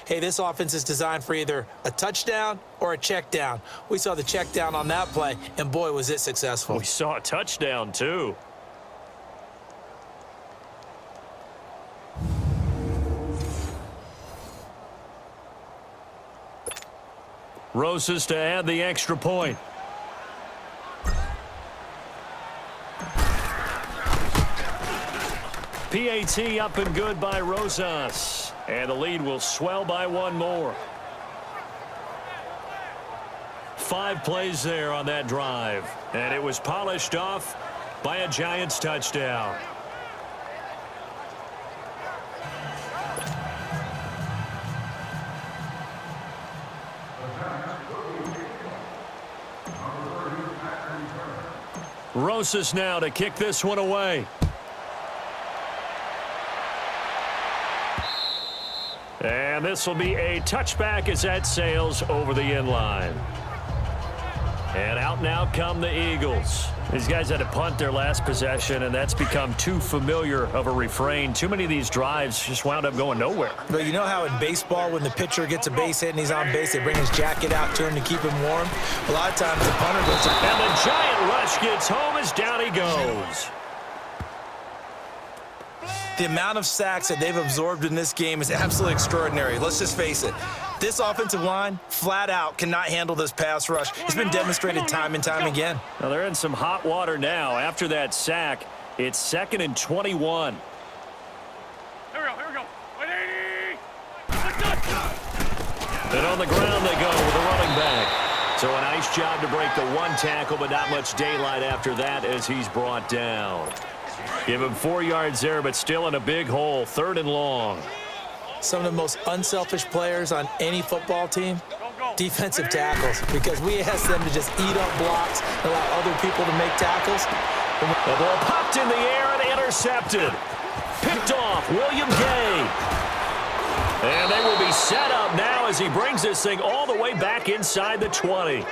hey, this offense is designed for either a touchdown or a check down. We saw the check down on that play, and boy, was it successful. We saw a touchdown, too. Rosas to add the extra point. PAT up and good by Rosas. And the lead will swell by one more. 5 plays there on that drive. And it was polished off by a Giants touchdown. Rosas now to kick this one away. And this will be a touchback as that sails over the end line. And out now come the Eagles. These guys had to punt their last possession, and that's become too familiar of a refrain. Too many of these drives just wound up going nowhere. But you know how in baseball, when the pitcher gets a base hit and he's on base, they bring his jacket out to him to keep him warm? A lot of times the punter goes to... And the giant rush gets home as down he goes. The amount of sacks that they've absorbed in this game is absolutely extraordinary. Let's just face it. This offensive line, flat out, cannot handle this pass rush. It's been demonstrated time and time again. Now they're in some hot water now. After that sack, it's 2nd and 21. Here we go. 180. And on the ground they go with the running back. So a nice job to break the one tackle, but not much daylight after that as he's brought down. Give him 4 yards there, but still in a big hole. 3rd and long. Some of the most unselfish players on any football team, defensive tackles, because we ask them to just eat up blocks, allow other people to make tackles. The ball popped in the air and intercepted. Picked off William Gay. And they will be set up now as he brings this thing all the way back inside the 20.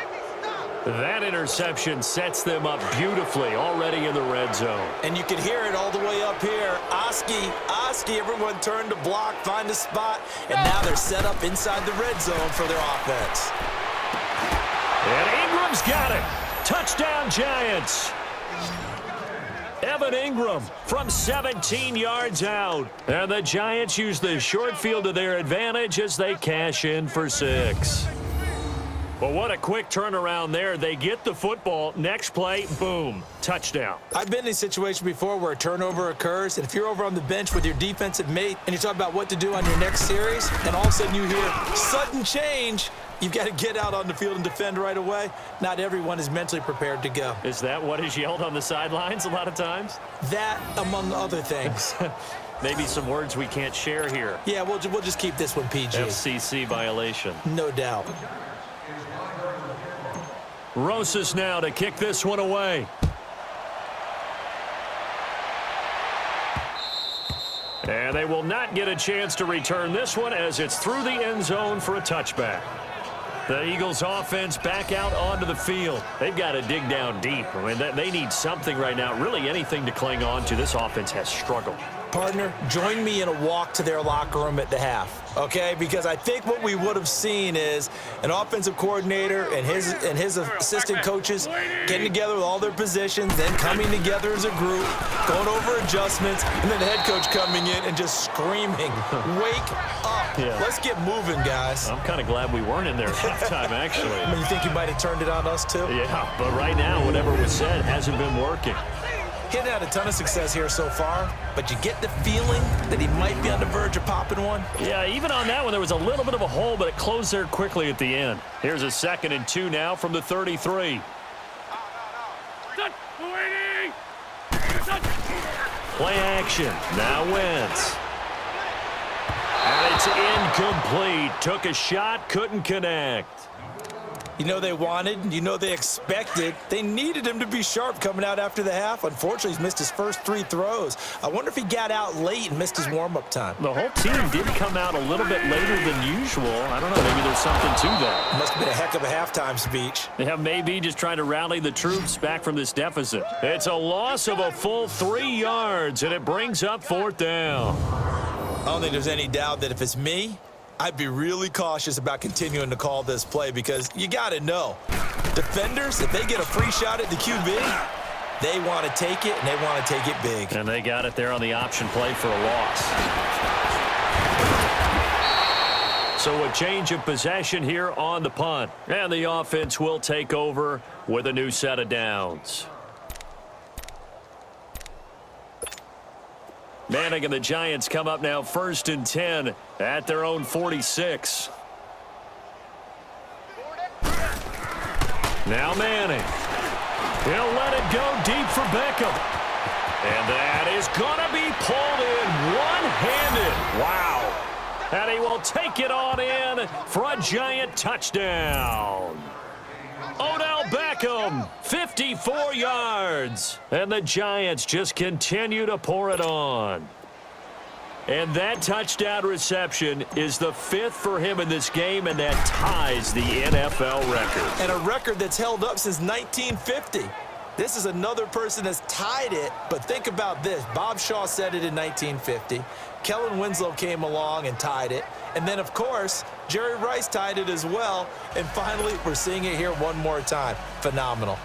That interception sets them up beautifully already in the red zone. And you can hear it all the way up here. Oski, everyone turned to block, find a spot, and now they're set up inside the red zone for their offense. And Ingram's got it. Touchdown, Giants. Evan Ingram from 17 yards out. And the Giants use the short field to their advantage as they cash in for 6. Well, what a quick turnaround there. They get the football. Next play, boom, touchdown. I've been in a situation before where a turnover occurs, and if you're over on the bench with your defensive mate and you talk about what to do on your next series, and all of a sudden you hear sudden change, you've got to get out on the field and defend right away. Not everyone is mentally prepared to go. Is that what is yelled on the sidelines a lot of times? That, among other things. Maybe some words we can't share here. Yeah, we'll just keep this one PG. FCC violation. No doubt. Rosas now to kick this one away. And they will not get a chance to return this one as it's through the end zone for a touchback. The Eagles offense back out onto the field. They've got to dig down deep. I mean, they need something right now, really anything to cling on to. This offense has struggled. Partner, join me in a walk to their locker room at the half, okay? Because I think what we would have seen is an offensive coordinator and his assistant coaches getting together with all their positions, then coming together as a group, going over adjustments, and then the head coach coming in and just screaming, wake up. Yeah. Let's get moving, guys. I'm kind of glad we weren't in there at halftime, actually. I mean, you think you might have turned it on us, too? Yeah, but right now, whatever was said hasn't been working. He hadn't had a ton of success here so far, but you get the feeling that he might be on the verge of popping one. Yeah, even on that one, there was a little bit of a hole, but it closed there quickly at the end. Here's a 2nd and 2 now from the 33. Play action. Now Wentz. And it's incomplete. Took a shot, couldn't connect. You know they wanted, you know they expected. They needed him to be sharp coming out after the half. Unfortunately, he's missed his first 3 throws. I wonder if he got out late and missed his warm-up time. The whole team did come out a little bit later than usual. I don't know, maybe there's something to that. Must have been a heck of a halftime speech. Yeah, maybe just trying to rally the troops back from this deficit. It's a loss of a full 3 yards, and it brings up 4th down. I don't think there's any doubt that if it's me, I'd be really cautious about continuing to call this play because you got to know, defenders, if they get a free shot at the QB, they want to take it, and they want to take it big. And they got it there on the option play for a loss. So a change of possession here on the punt. And the offense will take over with a new set of downs. Manning and the Giants come up now 1st and 10 at their own 46. Now Manning. He'll let it go deep for Beckham. And that is going to be pulled in one-handed. Wow. And he will take it on in for a Giant touchdown. Odell Beckham, 54 yards. And the Giants just continue to pour it on. And that touchdown reception is the 5th for him in this game, and that ties the NFL record. And a record that's held up since 1950. This is another person that's tied it, but think about this. Bob Shaw said it in 1950. Kellen Winslow came along and tied it. And then, of course, Jerry Rice tied it as well. And finally, we're seeing it here one more time. Phenomenal.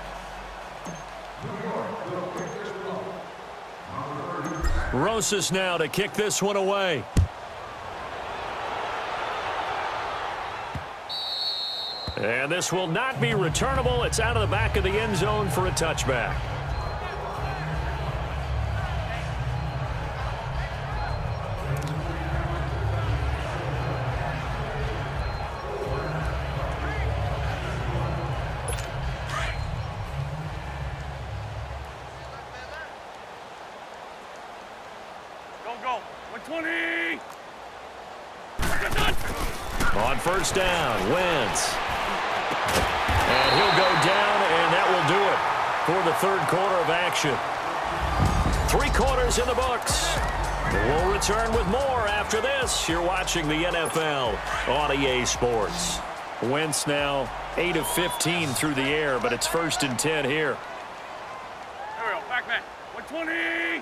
Rosas now to kick this one away. And this will not be returnable. It's out of the back of the end zone for a touchback. Go. 120. On 1st down, Wentz. And he'll go down, and that will do it for the 3rd quarter of action. 3 quarters in the books. We'll return with more after this. You're watching the NFL on EA Sports. Wentz now 8 of 15 through the air, but it's 1st and 10 here. There we go. Back. 120.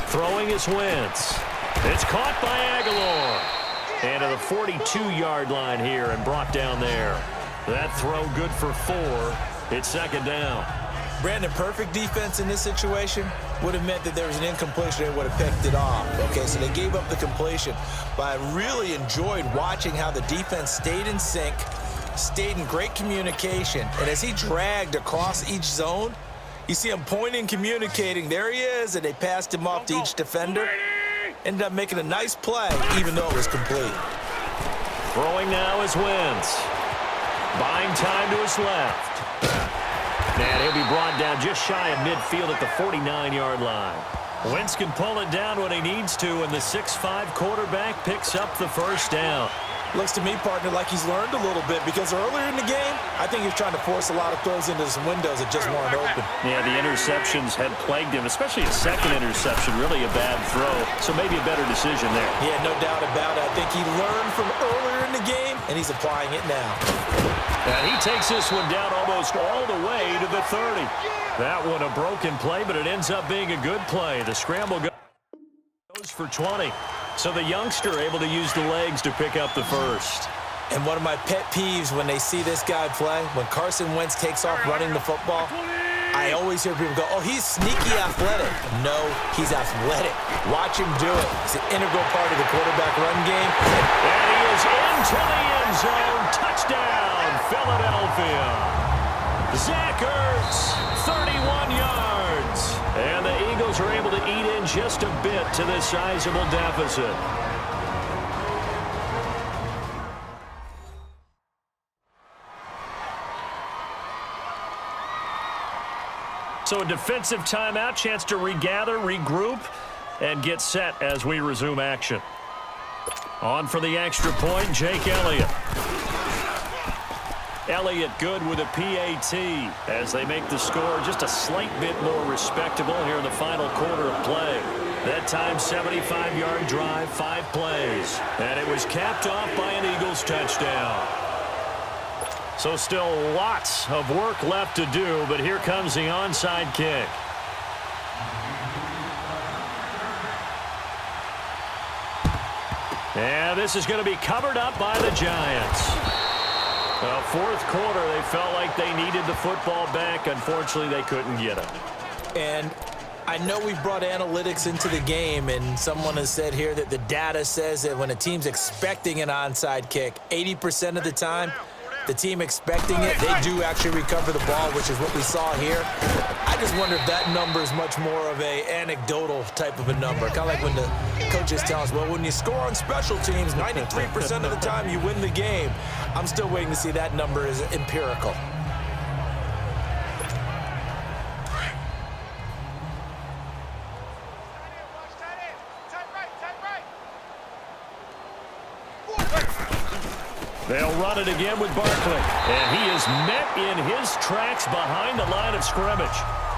Throwing is Wentz. It's caught by Aguilar. And to the 42-yard line here and brought down there. That throw good for 4. It's 2nd down. Brandon, perfect defense in this situation would have meant that there was an incompletion. They would have picked it off. Okay, so they gave up the completion. But I really enjoyed watching how the defense stayed in sync, stayed in great communication. And as he dragged across each zone, you see him pointing, communicating. There he is, and they passed him off to each defender. Ended up making a nice play, even though it was complete. Throwing now is Wentz. Buying time to his left. And he'll be brought down just shy of midfield at the 49-yard line. Wentz can pull it down when he needs to, and the 6'5" quarterback picks up the 1st down. Looks to me, partner, like he's learned a little bit because earlier in the game, I think he was trying to force a lot of throws into some windows that just weren't open. Yeah, the interceptions had plagued him, especially a 2nd interception, really a bad throw. So maybe a better decision there. Yeah, no doubt about it. I think he learned from earlier in the game, and he's applying it now. And he takes this one down almost all the way to the 30. That one a broken play, but it ends up being a good play. The scramble goes for 20. So the youngster able to use the legs to pick up the 1st. And one of my pet peeves when they see this guy play, when Carson Wentz takes off running the football, I always hear people go, oh, he's sneaky athletic. No, he's athletic. Watch him do it. It's an integral part of the quarterback run game. And he is into the end zone. Touchdown, Philadelphia. Zach Ertz, 31 yards. And the Eagles are able to eat in just a bit to this sizable deficit. So a defensive timeout, chance to regather, regroup, and get set as we resume action. On for the extra point, Jake Elliott. Elliott good with a PAT as they make the score just a slight bit more respectable here in the final quarter of play. That time, 75-yard drive, 5 plays. And it was capped off by an Eagles touchdown. So still lots of work left to do, but here comes the onside kick. And this is going to be covered up by the Giants. Well, fourth quarter, they felt like they needed the football back. Unfortunately, they couldn't get it. And I know we've brought analytics into the game, and someone has said here that the data says that when a team's expecting an onside kick, 80% of the time, the team expecting it, they do actually recover the ball, which is what we saw here. I just wonder if that number is much more of a anecdotal type of a number. Kind of like when the coaches tell us, well, when you score on special teams, 93% of the time you win the game. I'm still waiting to see that number is empirical. They'll run it again with Barkley. And he is met in his tracks behind the line of scrimmage.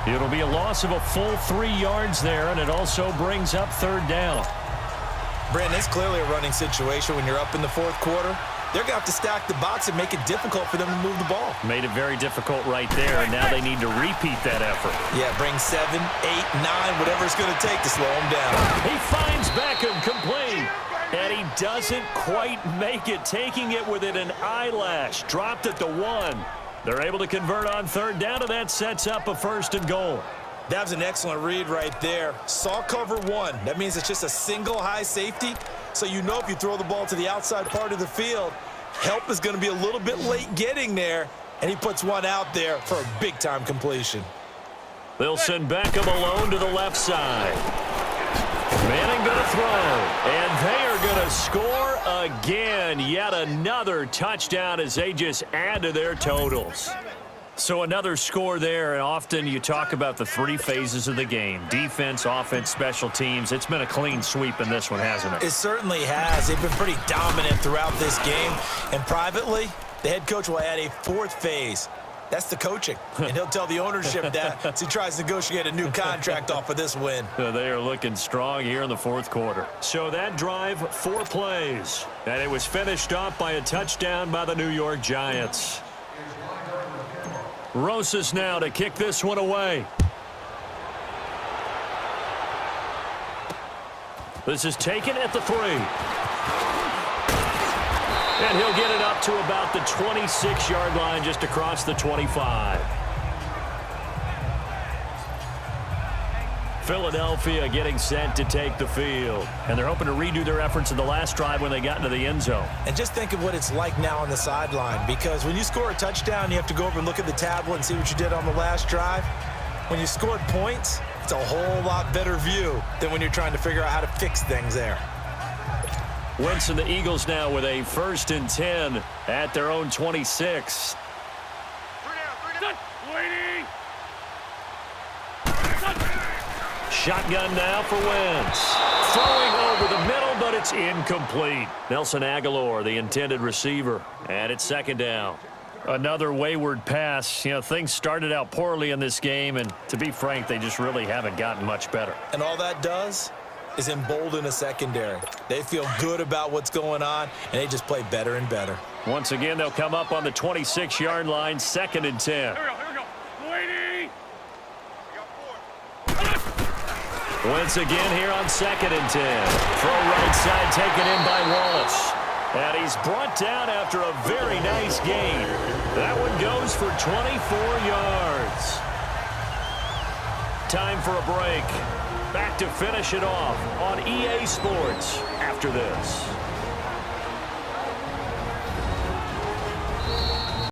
It'll be a loss of a full 3 yards there, and it also brings up third down. Brandon, it's clearly a running situation when you're up in the fourth quarter. They're going to have to stack the box and make it difficult for them to move the ball. Made it very difficult right there, and now they need to repeat that effort. Yeah, bring 7, 8, 9, whatever it's going to take to slow him down. He finds Beckham complete. And he doesn't quite make it, taking it within an eyelash. Dropped at the 1. They're able to convert on third down, and that sets up a 1st and goal. That was an excellent read right there. Saw cover 1. That means it's just a single high safety. So you know if you throw the ball to the outside part of the field, help is going to be a little bit late getting there. And he puts one out there for a big-time completion. They'll send Beckham alone to the left side. Manning going to throw, and they are going to score again. Yet another touchdown as they just add to their totals. So another score there, and often you talk about the 3 phases of the game. Defense, offense, special teams. It's been a clean sweep in this one, hasn't it? It certainly has. They've been pretty dominant throughout this game. And privately, the head coach will add a 4th phase. That's the coaching, and he'll tell the ownership that as he tries to negotiate a new contract off of this win. They are looking strong here in the fourth quarter. So that drive, 4 plays, and it was finished off by a touchdown by the New York Giants. Rosas now to kick this one away. This is taken at the 3. And he'll get it up to about the 26-yard line, just across the 25. Philadelphia getting set to take the field. And they're hoping to redo their efforts in the last drive when they got into the end zone. And just think of what it's like now on the sideline, because when you score a touchdown, you have to go over and look at the tablet and see what you did on the last drive. When you scored points, it's a whole lot better view than when you're trying to figure out how to fix things there. Wentz and the Eagles now with a 1st and 10 at their own 26. Shotgun now for Wentz. Throwing over the middle, but it's incomplete. Nelson Aguilar, the intended receiver, and it's 2nd down. Another wayward pass. You know, things started out poorly in this game, and to be frank, they just really haven't gotten much better. And all that does is embolden a secondary. They feel good about what's going on, and they just play better and better. Once again, they'll come up on the 26-yard line, 2nd and 10. Here we go. Lady. Wentz again here on 2nd and 10. Throw right side taken in by Wallace. And he's brought down after a very nice gain. That one goes for 24 yards. Time for a break. Back to finish it off on EA Sports after this.